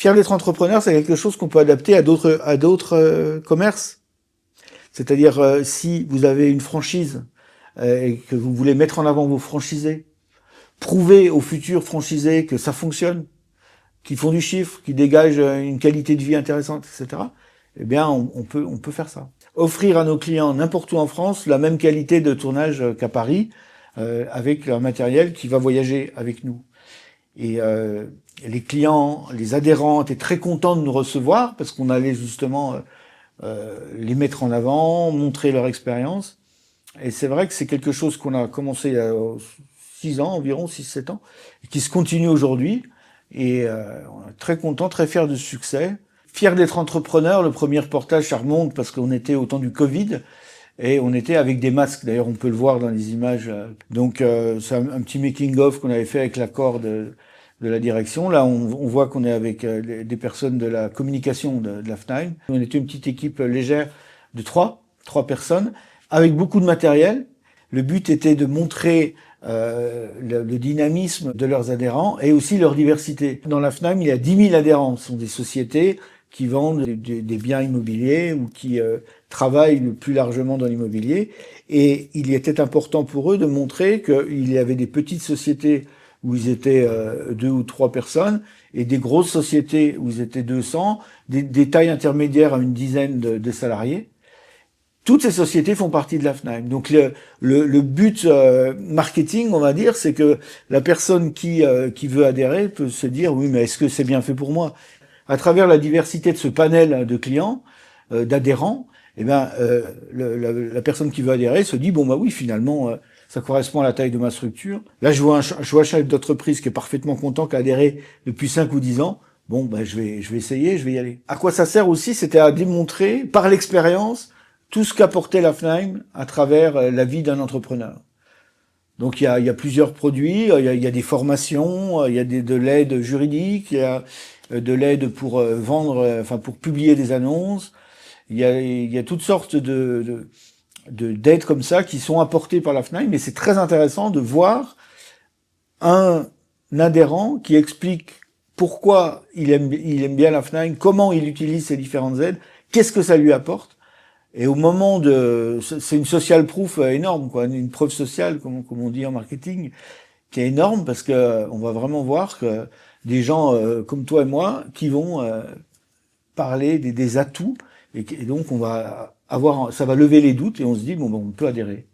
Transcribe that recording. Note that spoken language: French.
Fier d'être entrepreneur, c'est quelque chose qu'on peut adapter à d'autres commerces. C'est-à-dire, si vous avez une franchise et que vous voulez mettre en avant vos franchisés, prouver aux futurs franchisés que ça fonctionne, qu'ils font du chiffre, qu'ils dégagent une qualité de vie intéressante, etc. Eh bien, on peut faire ça. Offrir à nos clients n'importe où en France la même qualité de tournage qu'à Paris, avec leur matériel qui va voyager avec nous. Et les clients, les adhérents étaient très contents de nous recevoir parce qu'on allait justement les mettre en avant, montrer leur expérience. Et c'est vrai que c'est quelque chose qu'on a commencé il y a 6 ans, environ 6-7 ans, et qui se continue aujourd'hui. Et on est très content, très fiers de ce succès. Fiers d'être entrepreneur. Le premier reportage, ça remonte parce qu'on était au temps du Covid et on était avec des masques. D'ailleurs, on peut le voir dans les images. Donc, c'est un petit making-of qu'on avait fait avec l'accord de la direction. Là, on voit qu'on est avec des personnes de la communication de la FNAIM. On était une petite équipe légère de trois personnes, avec beaucoup de matériel. Le but était de montrer le dynamisme de leurs adhérents et aussi leur diversité. Dans la FNAIM, il y a 10 000 adhérents. Ce sont des sociétés qui vendent des biens immobiliers ou qui travaillent plus largement dans l'immobilier. Et il était important pour eux de montrer qu'il y avait des petites sociétés où ils étaient 2 ou 3 personnes, et des grosses sociétés où ils étaient 200, des tailles intermédiaires à une dizaine de salariés. Toutes ces sociétés font partie de la FNAIM. Donc le but marketing, on va dire, c'est que la personne qui veut adhérer peut se dire « oui, mais est-ce que c'est bien fait pour moi ?» À travers la diversité de ce panel de clients, d'adhérents, eh ben, la personne qui veut adhérer se dit « bon, bah oui, finalement, ça correspond à la taille de ma structure. » Là, je vois un chef d'entreprise qui est parfaitement content, qui a adhéré depuis 5 ou 10 ans. Bon, ben, je vais essayer, je vais y aller. À quoi ça sert aussi? C'était à démontrer, par l'expérience, tout ce qu'apportait la FNAIM à travers la vie d'un entrepreneur. Donc il y a plusieurs produits, il y a des formations, il y a de l'aide juridique, il y a de l'aide pour vendre, enfin pour publier des annonces. Il y a toutes sortes d'aides comme ça qui sont apportées par la FNAIM, mais c'est très intéressant de voir un adhérent qui explique pourquoi il aime bien la FNAIM, comment il utilise ces différentes aides, qu'est-ce que ça lui apporte. Et au moment c'est une social proof énorme, quoi, une preuve sociale, comme on dit en marketing, qui est énorme parce que on va vraiment voir que des gens comme toi et moi qui vont parler des atouts et donc ça va lever les doutes et on se dit bon, on peut adhérer.